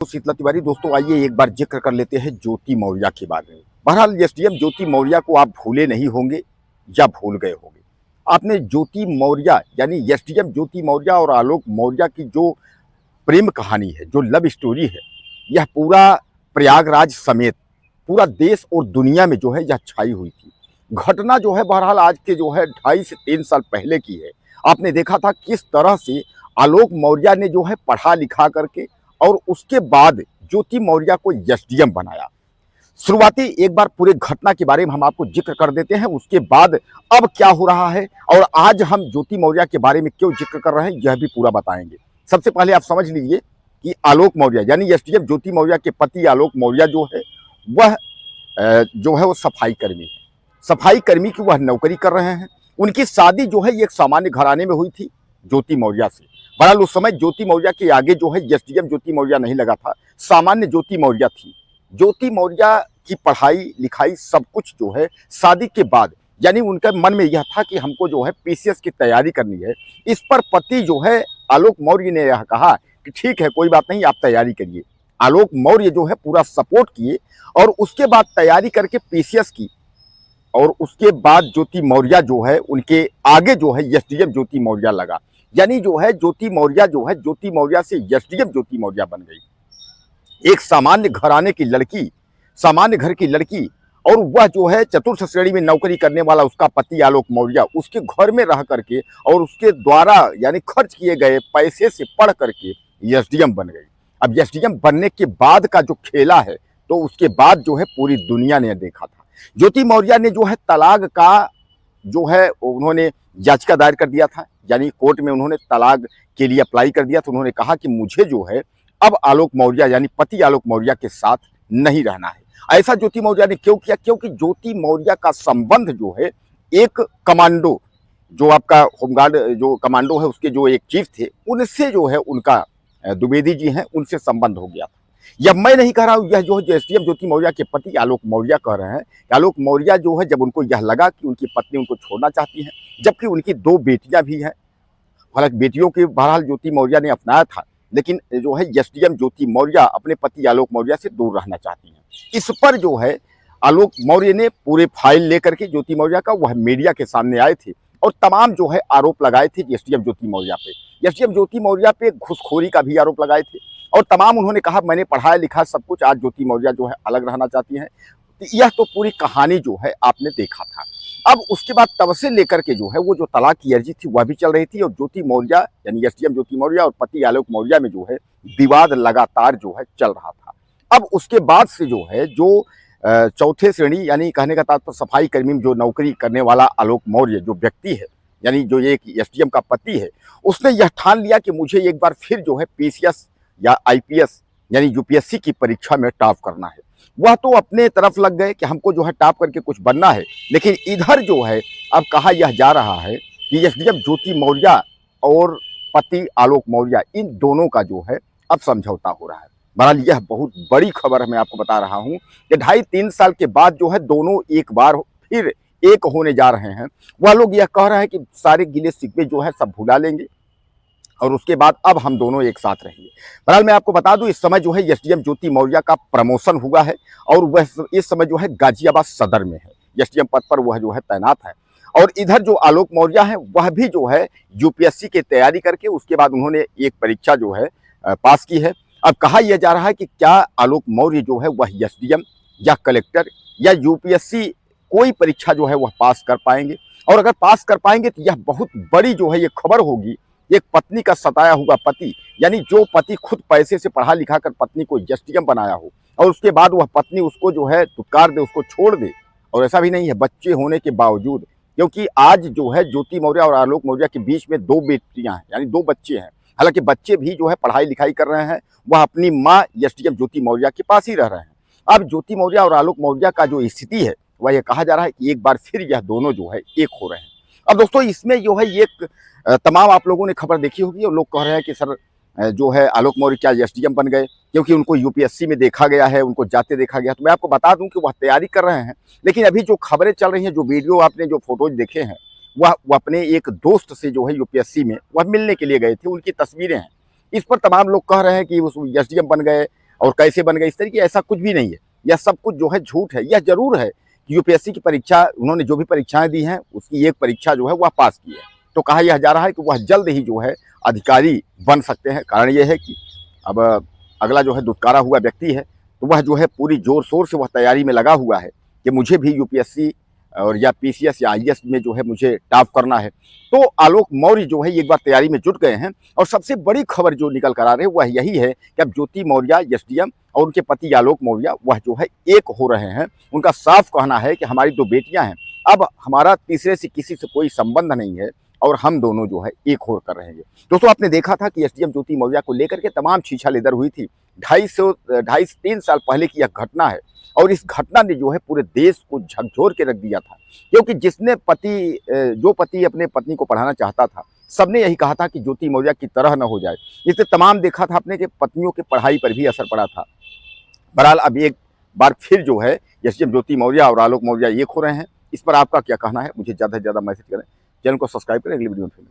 शीतला तिवारी। दोस्तों आइए एक बार जिक्र कर लेते हैं ज्योति मौर्य के बारे में। बहरहाल एसडीएम ज्योति मौर्य को आप भूले नहीं होंगे या भूल गए होंगे। आपने ज्योति मौर्य यानी एसडीएम ज्योति मौर्य और आलोक मौर्य की जो प्रेम कहानी है, जो लव स्टोरी है, यह पूरा प्रयागराज समेत पूरा देश और दुनिया में जो है यह छाई हुई थी। घटना जो है बहरहाल आज के जो है 2.5 से 3 साल पहले की है। आपने देखा था किस तरह से आलोक मौर्य ने जो है पढ़ा लिखा करके और उसके बाद ज्योति मौर्य को एसडीएम बनाया। शुरुआती एक बार पूरे घटना के बारे में हम आपको जिक्र कर देते हैं, उसके बाद अब क्या हो रहा है और आज हम ज्योति मौर्य के बारे में क्यों जिक्र कर रहे हैं यह भी पूरा बताएंगे। सबसे पहले आप समझ लीजिए कि आलोक मौर्य यानी एसडीएम ज्योति मौर्य के पति आलोक मौर्य जो है वह वो सफाई कर्मी है। सफाई कर्मी की वह नौकरी कर रहे हैं। उनकी शादी जो है एक सामान्य घराने में हुई थी ज्योति मौर्य से। बहरहाल उस समय ज्योति मौर्य के आगे जो है एसडीएम ज्योति मौर्य नहीं लगा था, सामान्य ज्योति मौर्य थी। ज्योति मौर्य की पढ़ाई लिखाई सब कुछ जो है शादी के बाद यानी उनके मन में यह था कि हमको जो है पीसीएस की तैयारी करनी है। इस पर पति जो है आलोक मौर्य ने यह कहा कि ठीक है, कोई बात नहीं, आप तैयारी करिए। आलोक मौर्य जो है पूरा सपोर्ट किए और उसके बाद तैयारी करके पीसीएस की और उसके बाद ज्योति मौर्य जो है उनके आगे जो है एसडीएम ज्योति मौर्य लगा। यानी जो है ज्योति मौर्य जो है ज्योति मौर्य से एसडीएम ज्योति मौर्य बन गई। एक सामान्य घराने की लड़की, सामान्य घर की लड़की, और वह जो है चतुर्थ श्रेणी में नौकरी करने वाला उसका पति आलोक मौर्य उसके घर में रह करके और उसके द्वारा यानी खर्च किए गए पैसे से पढ़ करके एसडीएम बन गई। अब एसडीएम बनने के बाद का जो खेला है तो उसके बाद जो है पूरी दुनिया ने देखा था। ज्योति मौर्य ने जो है तलाक का जो है उन्होंने याचिका दायर कर दिया था, यानी कोर्ट में उन्होंने तलाक के लिए अप्लाई कर दिया। तो उन्होंने कहा कि मुझे जो है अब आलोक मौर्य यानी पति आलोक मौर्य के साथ नहीं रहना है। ऐसा ज्योति मौर्य ने क्यों किया? क्योंकि ज्योति मौर्य का संबंध जो है एक कमांडो, जो आपका होमगार्ड जो कमांडो है उसके जो एक चीफ थे, उनसे जो है उनका द्विवेदी जी हैं, उनसे संबंध हो गया था। यह मैं नहीं कह रहा हूँ, यह जो है एसडीएम ज्योति मौर्य के पति आलोक मौर्य कह रहे हैं कि आलोक मौर्य जो है जब उनको यह लगा कि उनकी पत्नी उनको छोड़ना चाहती है, जबकि उनकी 2 बेटियां भी हैं। हालांकि बेटियों के बहरहाल ज्योति मौर्य ने अपनाया था, लेकिन जो है एसडीएम ज्योति मौर्य अपने पति आलोक मौर्य से दूर रहना चाहती हैं। इस पर जो है आलोक मौर्य ने पूरे फाइल लेकर के ज्योति मौर्य का वह मीडिया के सामने आए थे और तमाम जो है आरोप लगाए थे एसडीएम ज्योति मौर्य पे। एसडीएम ज्योति मौर्य पे घुसखोरी का भी आरोप लगाए थे और तमाम उन्होंने कहा मैंने पढ़ाया लिखा सब कुछ, आज ज्योति मौर्य जो है अलग रहना चाहती हैं। यह तो पूरी कहानी जो है आपने देखा था। अब उसके बाद तब से लेकर के जो है वो जो तलाक की अर्जी थी वह भी चल रही थी और ज्योति मौर्य यानी एसडीएम ज्योति मौर्य और पति आलोक मौर्य में जो है विवाद लगातार जो है चल रहा था। अब उसके बाद से जो है जो चौथे श्रेणी यानी कहने का तात्पर्य सफाई कर्मी में जो नौकरी करने वाला आलोक मौर्य जो व्यक्ति है, यानी जो एक एसडीएम का पति है, उसने यह ठान लिया कि मुझे एक बार फिर जो है पीसीएस या आईपीएस यानी यूपीएससी की परीक्षा में टॉप करना है। वह तो अपने तरफ लग गए कि हमको जो है टॉप करके कुछ बनना है, लेकिन इधर जो है अब कहा यह जा रहा है कि एसडीएम ज्योति मौर्य और पति आलोक मौर्य इन दोनों का जो है अब समझौता हो रहा है। बहरहाल यह बहुत बड़ी खबर मैं आपको बता रहा हूं कि 2.5-3 साल के बाद जो है दोनों एक बार फिर एक होने जा रहे हैं। वह लोग यह कह रहे हैं कि सारे गिले शिकवे जो है सब भुला लेंगे और उसके बाद अब हम दोनों एक साथ रहेंगे। बहरहाल मैं आपको बता दूं इस समय जो है एसडीएम ज्योति मौर्य का प्रमोशन हुआ है और वह इस समय जो है गाजियाबाद सदर में है, एसडीएम पद पर वह जो है तैनात है। और इधर जो आलोक मौर्य है वह भी जो है यूपीएससी की तैयारी करके उसके बाद उन्होंने एक परीक्षा जो है पास की है। अब कहा यह जा रहा है कि क्या आलोक मौर्य जो है वह एसडीएम या कलेक्टर या यूपीएससी कोई परीक्षा जो है वह पास कर पाएंगे, और अगर पास कर पाएंगे तो यह बहुत बड़ी जो है ये खबर होगी। एक पत्नी का सताया हुआ पति, यानी जो पति खुद पैसे से पढ़ा लिखा कर पत्नी को एसडीएम बनाया हो और उसके बाद वह पत्नी उसको जो है दुत्कार दे, उसको छोड़ दे, और ऐसा भी नहीं है बच्चे होने के बावजूद, क्योंकि आज जो है ज्योति मौर्य और आलोक मौर्य के बीच में 2 बेटियां हैं यानी 2 बच्चे हैं। हालांकि बच्चे भी जो है पढ़ाई लिखाई कर रहे हैं, वह अपनी माँ एसडीएम ज्योति मौर्य के पास ही रह रहे हैं। अब ज्योति मौर्य और आलोक मौर्य का जो स्थिति है वह यह कहा जा रहा है कि एक बार फिर यह दोनों जो है एक हो रहे हैं। अब दोस्तों इसमें जो है एक तमाम आप लोगों ने खबर देखी होगी और लोग कह रहे हैं कि सर जो है आलोक मौर्य क्या एसडीएम बन गए क्योंकि उनको यूपीएससी में देखा गया है, उनको जाते देखा गया। तो मैं आपको बता दूं कि वह तैयारी कर रहे हैं, लेकिन अभी जो खबरें चल रही हैं, जो वीडियो आपने जो फोटोज देखे हैं, वह अपने एक दोस्त से जो है यूपीएससी में वह मिलने के लिए गए थे, उनकी तस्वीरें हैं। इस पर तमाम लोग कह रहे हैं कि उस एसडीएम बन गए और कैसे बन गए इस तरीके, ऐसा कुछ भी नहीं है। यह सब कुछ जो है झूठ है। यह जरूर है कि यूपीएससी की परीक्षा, उन्होंने जो भी परीक्षाएं दी हैं उसकी एक परीक्षा जो है वह पास की है, तो कहा यह जा रहा है कि वह जल्द ही जो है अधिकारी बन सकते हैं। कारण यह है कि अब अगला जो है दुत्कारा हुआ व्यक्ति है, तो वह जो है पूरी जोर शोर से वह तैयारी में लगा हुआ है कि मुझे भी यूपीएससी और या पीसीएस या आईएएस में जो है मुझे टॉप करना है। तो आलोक मौर्य जो है एक बार तैयारी में जुट गए हैं, और सबसे बड़ी खबर जो निकल कर आ रही है वह यही है कि अब ज्योति मौर्य एसडीएम और उनके पति आलोक मौर्य वह जो है एक हो रहे हैं। उनका साफ कहना है कि हमारी 2 बेटियां हैं, अब हमारा तीसरे से किसी से कोई संबंध नहीं है और हम दोनों जो है एक हो कर रहेंगे। दोस्तों, आपने देखा था कि एसडीएम ज्योति मौर्य को लेकर के तमाम छीछा लेदर हुई थी। 2.5 3 साल पहले की यह घटना है, और इस घटना ने जो है पूरे देश को झकझोर के रख दिया था, क्योंकि जो पति अपने पत्नी को पढ़ाना चाहता था, सबने यही कहा था कि ज्योति मौर्य की तरह न हो जाए। इससे तमाम देखा था आपने कि पत्नियों की पढ़ाई पर भी असर पड़ा था। बहरहाल अब एक बार फिर जो है एसडीएम ज्योति मौर्य और आलोक मौर्य एक हो रहे हैं। इस पर आपका क्या कहना है? मुझे ज़्यादा से ज़्यादा मैसेज करें, चैनल को सब्सक्राइब करें, अगली वीडियो में फिर